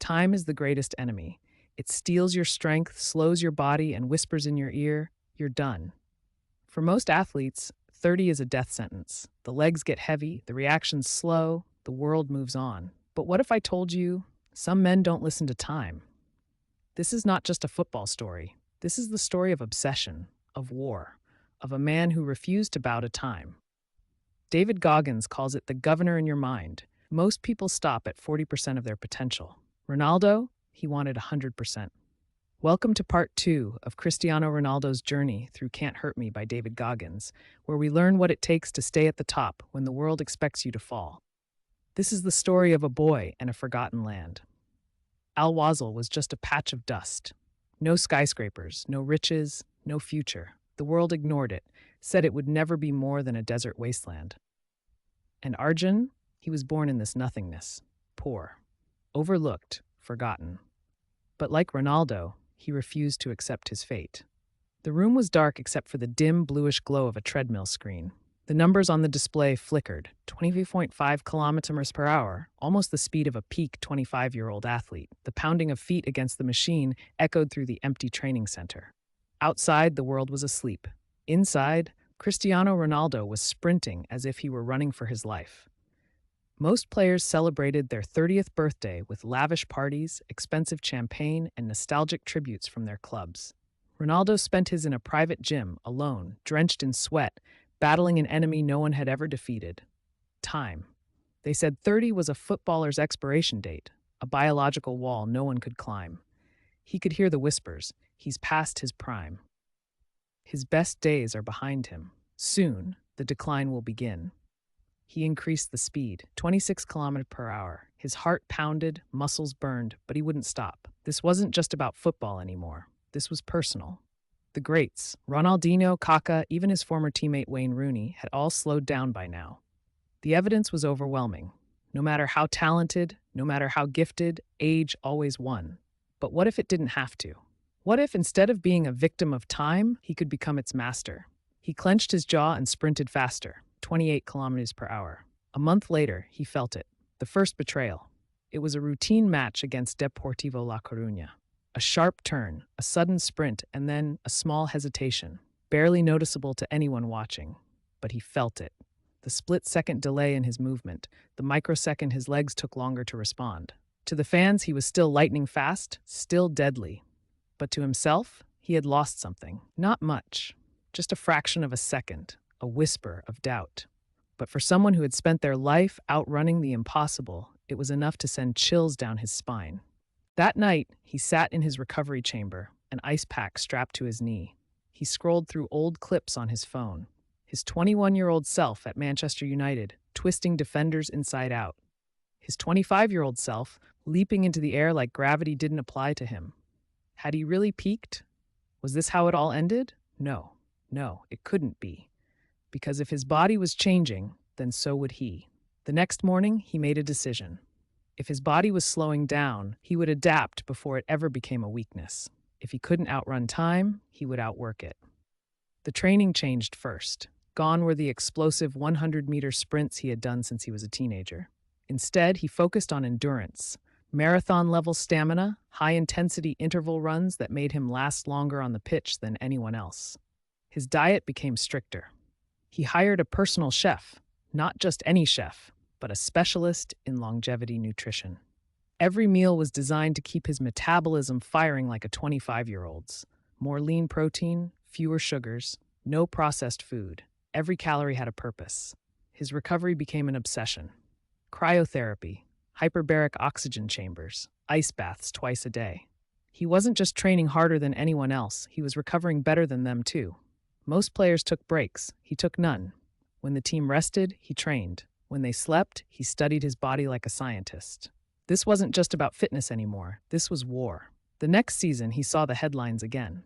Time is the greatest enemy. It steals your strength, slows your body, and whispers in your ear, "You're done." For most athletes, 30 is a death sentence. The legs get heavy, the reactions slow, the world moves on. But what if I told you some men don't listen to time? This is not just a football story. This is the story of obsession, of war, of a man who refused to bow to time. David Goggins calls it the governor in your mind. Most people stop at 40% of their potential. Ronaldo, he wanted 100%. Welcome to part 2 of Cristiano Ronaldo's journey through Can't Hurt Me by David Goggins, where we learn what it takes to stay at the top when the world expects you to fall. This is the story of a boy and a forgotten land. Al-Wazl was just a patch of dust. No skyscrapers, no riches, no future. The world ignored it, said it would never be more than a desert wasteland. And Arjun, he was born in this nothingness, poor, overlooked, forgotten. But like Ronaldo, he refused to accept his fate. The room was dark except for the dim, bluish glow of a treadmill screen. The numbers on the display flickered, 20.5 kilometers per hour, almost the speed of a peak 25-year-old athlete. The pounding of feet against the machine echoed through the empty training center. Outside, the world was asleep. Inside, Cristiano Ronaldo was sprinting as if he were running for his life. Most players celebrated their 30th birthday with lavish parties, expensive champagne, and nostalgic tributes from their clubs. Ronaldo spent his in a private gym, alone, drenched in sweat, battling an enemy no one had ever defeated. Time. They said 30 was a footballer's expiration date, a biological wall no one could climb. He could hear the whispers. He's past his prime. His best days are behind him. Soon, the decline will begin. He increased the speed, 26 kilometers per hour. His heart pounded, muscles burned, but he wouldn't stop. This wasn't just about football anymore. This was personal. The greats, Ronaldinho, Kaká, even his former teammate Wayne Rooney, had all slowed down by now. The evidence was overwhelming. No matter how talented, no matter how gifted, age always won. But what if it didn't have to? What if, instead of being a victim of time, he could become its master? He clenched his jaw and sprinted faster, 28 kilometers per hour. A month later, he felt it. The first betrayal. It was a routine match against Deportivo La Coruña. A sharp turn, a sudden sprint, and then a small hesitation, barely noticeable to anyone watching. But he felt it. The split-second delay in his movement, the microsecond his legs took longer to respond. To the fans, he was still lightning fast, still deadly. But to himself, he had lost something. Not much, just a fraction of a second, a whisper of doubt. But for someone who had spent their life outrunning the impossible, it was enough to send chills down his spine. That night, he sat in his recovery chamber, an ice pack strapped to his knee. He scrolled through old clips on his phone. His 21-year-old self at Manchester United, twisting defenders inside out. His 25-year-old self, leaping into the air like gravity didn't apply to him. Had he really peaked? Was this how it all ended? No, it couldn't be. Because if his body was changing, then so would he. The next morning, he made a decision. If his body was slowing down, he would adapt before it ever became a weakness. If he couldn't outrun time, he would outwork it. The training changed first. Gone were the explosive 100-meter sprints he had done since he was a teenager. Instead, he focused on endurance, marathon-level stamina, high-intensity interval runs that made him last longer on the pitch than anyone else. His diet became stricter. He hired a personal chef, not just any chef, but a specialist in longevity nutrition. Every meal was designed to keep his metabolism firing like a 25-year-old's. More lean protein, fewer sugars, no processed food. Every calorie had a purpose. His recovery became an obsession. Cryotherapy, hyperbaric oxygen chambers, ice baths twice a day. He wasn't just training harder than anyone else, he was recovering better than them too. Most players took breaks, he took none. When the team rested, he trained. When they slept, he studied his body like a scientist. This wasn't just about fitness anymore, this was war. The next season, he saw the headlines again.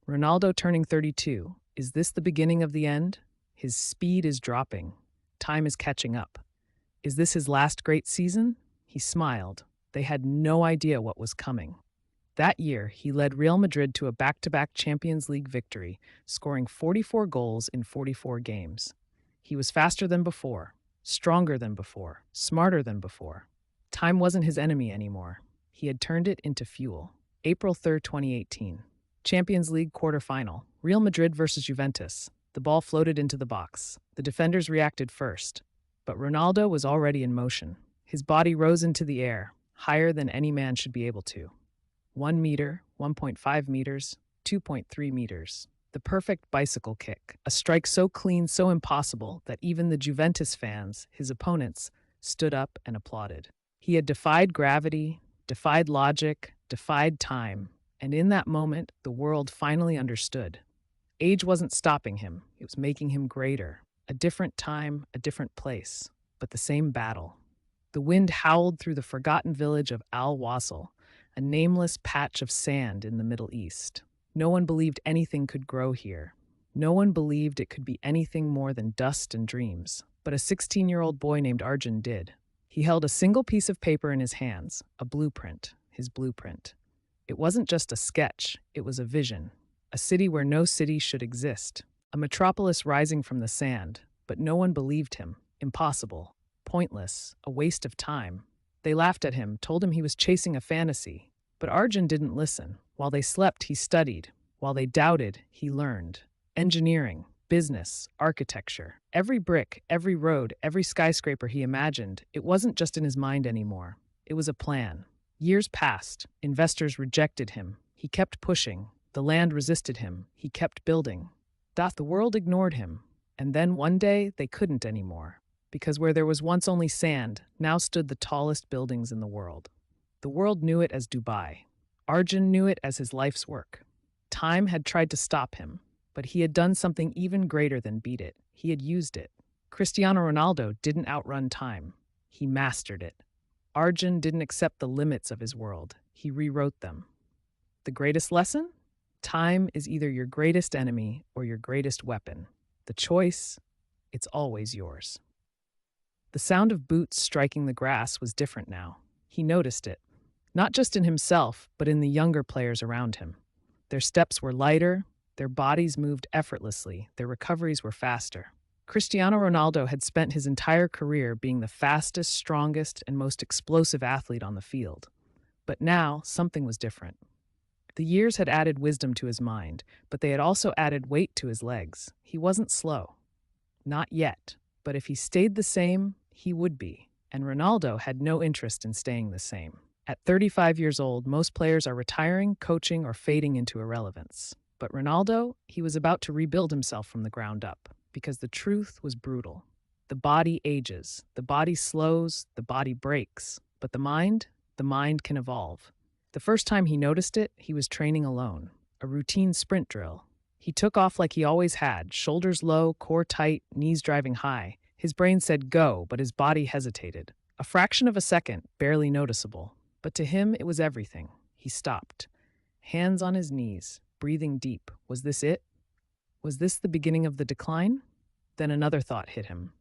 Ronaldo turning 32. Is this the beginning of the end? His speed is dropping. Time is catching up. Is this his last great season? He smiled. They had no idea what was coming. That year, he led Real Madrid to a back-to-back Champions League victory, scoring 44 goals in 44 games. He was faster than before, stronger than before, smarter than before. Time wasn't his enemy anymore. He had turned it into fuel. April 3rd, 2018. Champions League quarterfinal. Real Madrid versus Juventus. The ball floated into the box. The defenders reacted first. But Ronaldo was already in motion. His body rose into the air, higher than any man should be able to. 1 meter, 1.5 meters, 2.3 meters. The perfect bicycle kick. A strike so clean, so impossible, that even the Juventus fans, his opponents, stood up and applauded. He had defied gravity, defied logic, defied time, and in that moment, the world finally understood. Age wasn't stopping him, it was making him greater. A different time, a different place, but the same battle. The wind howled through the forgotten village of Al-Wasl, a nameless patch of sand in the Middle East. No one believed anything could grow here. No one believed it could be anything more than dust and dreams. But a 16-year-old boy named Arjun did. He held a single piece of paper in his hands, a blueprint, his blueprint. It wasn't just a sketch, it was a vision. A city where no city should exist. A metropolis rising from the sand, but no one believed him. Impossible. Pointless. A waste of time. They laughed at him, told him he was chasing a fantasy. But Arjun didn't listen. While they slept, he studied. While they doubted, he learned. Engineering, business, architecture. Every brick, every road, every skyscraper he imagined, it wasn't just in his mind anymore. It was a plan. Years passed. Investors rejected him. He kept pushing. The land resisted him. He kept building. The world ignored him. And then one day, they couldn't anymore. Because where there was once only sand, now stood the tallest buildings in the world. The world knew it as Dubai. Arjun knew it as his life's work. Time had tried to stop him, but he had done something even greater than beat it. He had used it. Cristiano Ronaldo didn't outrun time. He mastered it. Arjun didn't accept the limits of his world. He rewrote them. The greatest lesson? Time is either your greatest enemy or your greatest weapon. The choice, it's always yours. The sound of boots striking the grass was different now. He noticed it. Not just in himself, but in the younger players around him. Their steps were lighter, their bodies moved effortlessly, their recoveries were faster. Cristiano Ronaldo had spent his entire career being the fastest, strongest, and most explosive athlete on the field. But now, something was different. The years had added wisdom to his mind, but they had also added weight to his legs. He wasn't slow. Not yet. But if he stayed the same, he would be. And Ronaldo had no interest in staying the same. At 35 years old, most players are retiring, coaching, or fading into irrelevance. But Ronaldo, he was about to rebuild himself from the ground up, because the truth was brutal. The body ages, the body slows, the body breaks. But the mind can evolve. The first time he noticed it, he was training alone, a routine sprint drill. He took off like he always had, shoulders low, core tight, knees driving high. His brain said go, but his body hesitated. A fraction of a second, barely noticeable. But to him, it was everything. He stopped. Hands on his knees, breathing deep. Was this it? Was this the beginning of the decline? Then another thought hit him.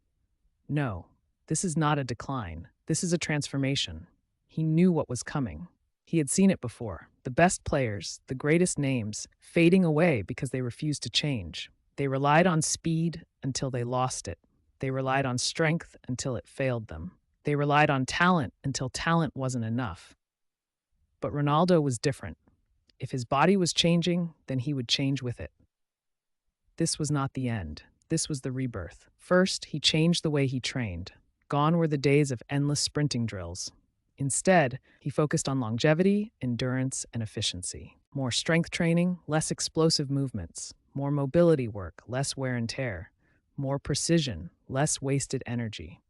No, this is not a decline. This is a transformation. He knew what was coming. He had seen it before. The best players, the greatest names, fading away because they refused to change. They relied on speed until they lost it. They relied on strength until it failed them. They relied on talent until talent wasn't enough. But Ronaldo was different. If his body was changing, then he would change with it. This was not the end. This was the rebirth. First, he changed the way he trained. Gone were the days of endless sprinting drills. Instead, he focused on longevity, endurance, and efficiency. More strength training, less explosive movements. More mobility work, less wear and tear. More precision, less wasted energy.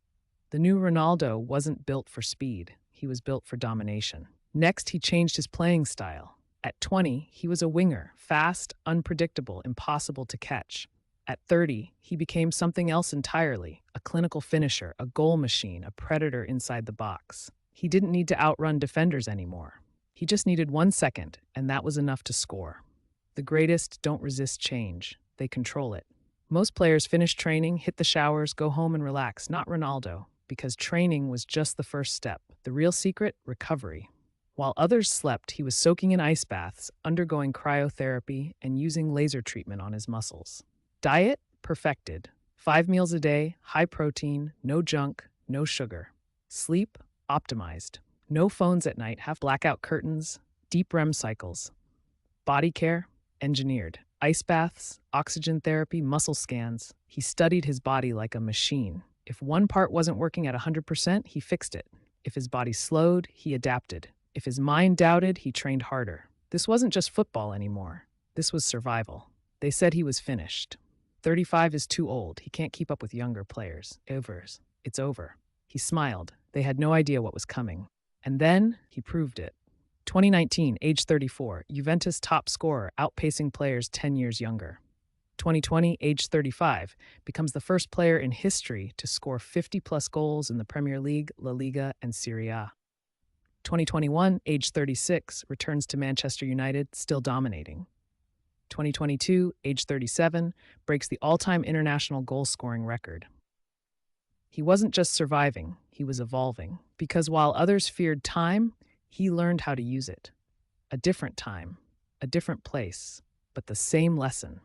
The new Ronaldo wasn't built for speed. He was built for domination. Next, he changed his playing style. At 20, he was a winger, fast, unpredictable, impossible to catch. At 30, he became something else entirely, a clinical finisher, a goal machine, a predator inside the box. He didn't need to outrun defenders anymore. He just needed 1 second, and that was enough to score. The greatest don't resist change. They control it. Most players finish training, hit the showers, go home and relax, not Ronaldo, because training was just the first step. The real secret, recovery. While others slept, he was soaking in ice baths, undergoing cryotherapy, and using laser treatment on his muscles. Diet, perfected. 5 meals a day, high protein, no junk, no sugar. Sleep, optimized. No phones at night, have blackout curtains, deep REM cycles. Body care, engineered. Ice baths, oxygen therapy, muscle scans. He studied his body like a machine. If one part wasn't working at 100%, he fixed it. If his body slowed, he adapted. If his mind doubted, he trained harder. This wasn't just football anymore. This was survival. They said he was finished. 35 is too old. He can't keep up with younger players. It's over. He smiled. They had no idea what was coming. And then he proved it. 2019, age 34, Juventus top scorer, outpacing players 10 years younger. 2020, age 35, becomes the first player in history to score 50-plus goals in the Premier League, La Liga, and Serie A. 2021, age 36, returns to Manchester United, still dominating. 2022, age 37, breaks the all-time international goal-scoring record. He wasn't just surviving, he was evolving. Because while others feared time, he learned how to use it. A different time, a different place, but the same lesson.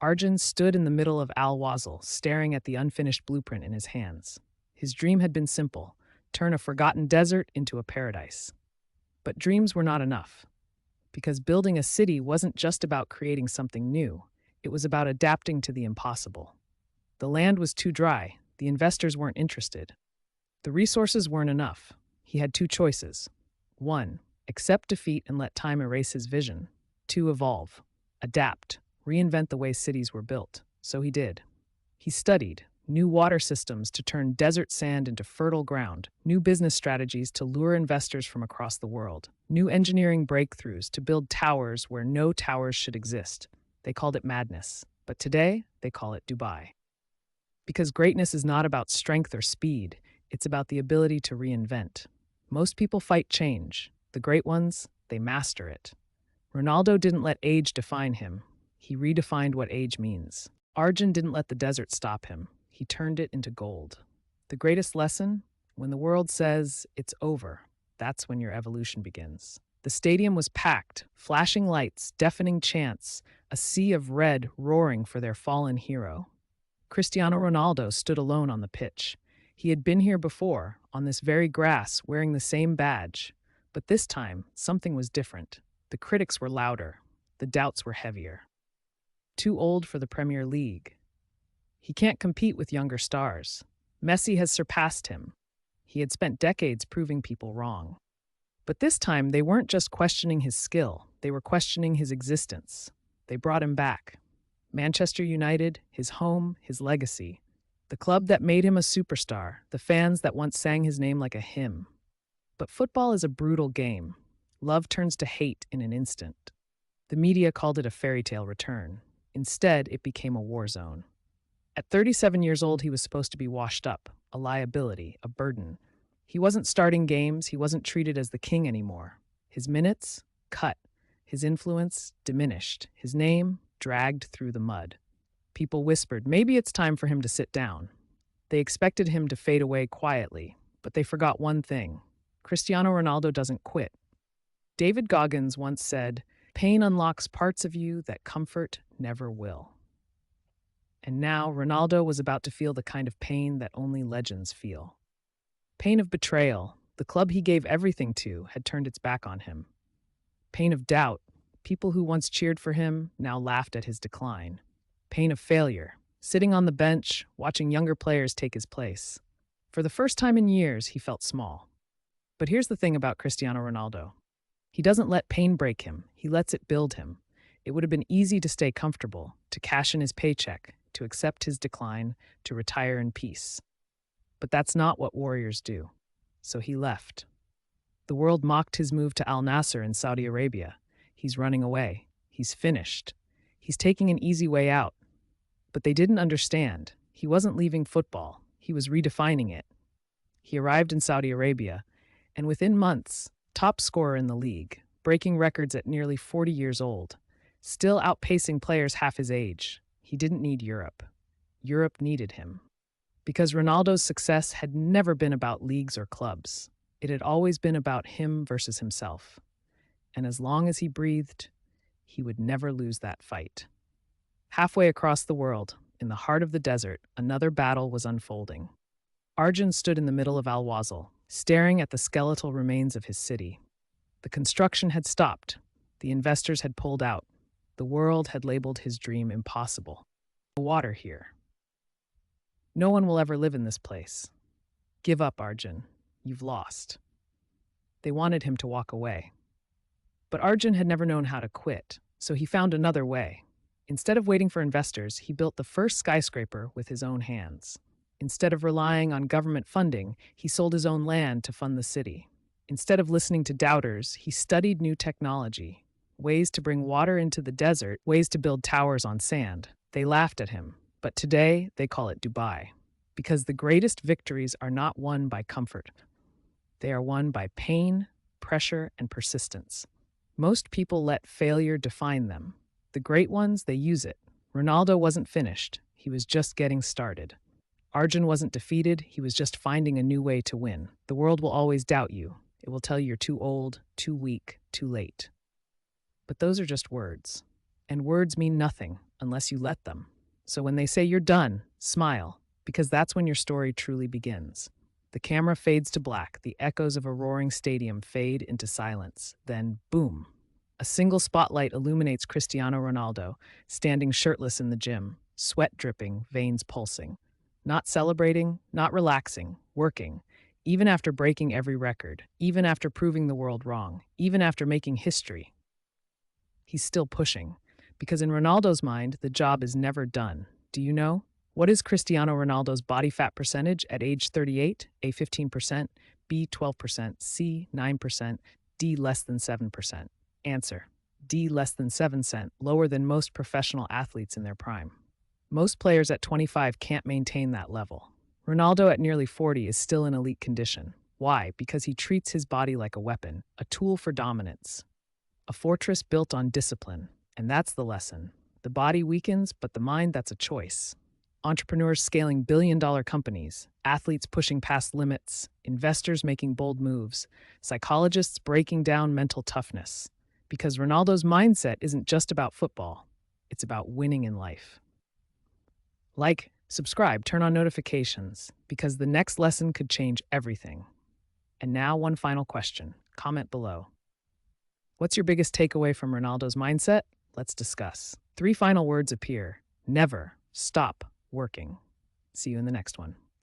Arjun stood in the middle of Al Wazl, staring at the unfinished blueprint in his hands. His dream had been simple: turn a forgotten desert into a paradise. But dreams were not enough. Because building a city wasn't just about creating something new, it was about adapting to the impossible. The land was too dry, the investors weren't interested. The resources weren't enough. He had two choices. 1. Accept defeat and let time erase his vision. 2. Evolve. Adapt. Reinvent the way cities were built. So he did. He studied new water systems to turn desert sand into fertile ground, new business strategies to lure investors from across the world, new engineering breakthroughs to build towers where no towers should exist. They called it madness, but today they call it Dubai. Because greatness is not about strength or speed, it's about the ability to reinvent. Most people fight change. The great ones, they master it. Ronaldo didn't let age define him. He redefined what age means. Arjun didn't let the desert stop him. He turned it into gold. The greatest lesson? When the world says it's over, that's when your evolution begins. The stadium was packed, flashing lights, deafening chants, a sea of red roaring for their fallen hero. Cristiano Ronaldo stood alone on the pitch. He had been here before, on this very grass, wearing the same badge. But this time, something was different. The critics were louder. The doubts were heavier. Too old for the Premier League. He can't compete with younger stars. Messi has surpassed him. He had spent decades proving people wrong. But this time, they weren't just questioning his skill. They were questioning his existence. They brought him back. Manchester United, his home, his legacy. The club that made him a superstar, the fans that once sang his name like a hymn. But football is a brutal game. Love turns to hate in an instant. The media called it a fairy tale return. Instead, it became a war zone. At 37 years old, he was supposed to be washed up, a liability, a burden. He wasn't starting games, he wasn't treated as the king anymore. His minutes? Cut. His influence? Diminished. His name? Dragged through the mud. People whispered, maybe it's time for him to sit down. They expected him to fade away quietly, but they forgot one thing. Cristiano Ronaldo doesn't quit. David Goggins once said, pain unlocks parts of you that comfort never will. And now Ronaldo was about to feel the kind of pain that only legends feel. Pain of betrayal. The club he gave everything to had turned its back on him. Pain of doubt. People who once cheered for him now laughed at his decline. Pain of failure. Sitting on the bench, watching younger players take his place. For the first time in years, he felt small. But here's the thing about Cristiano Ronaldo. He doesn't let pain break him. He lets it build him. It would have been easy to stay comfortable, to cash in his paycheck, to accept his decline, to retire in peace. But that's not what warriors do. So he left. The world mocked his move to Al Nassr in Saudi Arabia. He's running away. He's finished. He's taking an easy way out. But they didn't understand. He wasn't leaving football. He was redefining it. He arrived in Saudi Arabia, and within months, top scorer in the league, breaking records at nearly 40 years old, still outpacing players half his age. He didn't need Europe. Europe needed him. Because Ronaldo's success had never been about leagues or clubs. It had always been about him versus himself. And as long as he breathed, he would never lose that fight. Halfway across the world, in the heart of the desert, another battle was unfolding. Arjun stood in the middle of Al Wazl, staring at the skeletal remains of his city. The construction had stopped. The investors had pulled out. The world had labeled his dream impossible. No water here. No one will ever live in this place. Give up, Arjun. You've lost. They wanted him to walk away. But Arjun had never known how to quit, so he found another way. Instead of waiting for investors, he built the first skyscraper with his own hands. Instead of relying on government funding, he sold his own land to fund the city. Instead of listening to doubters, he studied new technology, ways to bring water into the desert, ways to build towers on sand. They laughed at him, but today they call it Dubai. Because the greatest victories are not won by comfort. They are won by pain, pressure, and persistence. Most people let failure define them. The great ones, they use it. Ronaldo wasn't finished. He was just getting started. Arjun wasn't defeated. He was just finding a new way to win. The world will always doubt you. It will tell you you're too old, too weak, too late. But those are just words. And words mean nothing unless you let them. So when they say you're done, smile, because that's when your story truly begins. The camera fades to black. The echoes of a roaring stadium fade into silence. Then, boom. A single spotlight illuminates Cristiano Ronaldo, standing shirtless in the gym, sweat dripping, veins pulsing. Not celebrating, not relaxing, working. Even after breaking every record, even after proving the world wrong, even after making history. He's still pushing. Because in Ronaldo's mind, the job is never done. Do you know? What is Cristiano Ronaldo's body fat percentage at age 38? A 15%, B 12%, C 9%, D less than 7%. Answer: D less than 7%, lower than most professional athletes in their prime. Most players at 25 can't maintain that level. Ronaldo at nearly 40 is still in elite condition. Why? Because he treats his body like a weapon, a tool for dominance. A fortress built on discipline. And that's the lesson. The body weakens, but the mind, that's a choice. Entrepreneurs scaling billion-dollar companies, athletes pushing past limits, investors making bold moves, psychologists breaking down mental toughness. Because Ronaldo's mindset isn't just about football, it's about winning in life. Like, subscribe, turn on notifications, because the next lesson could change everything. And now, one final question. Comment below. What's your biggest takeaway from Ronaldo's mindset? Let's discuss. 3 final words appear. Never stop working. See you in the next one.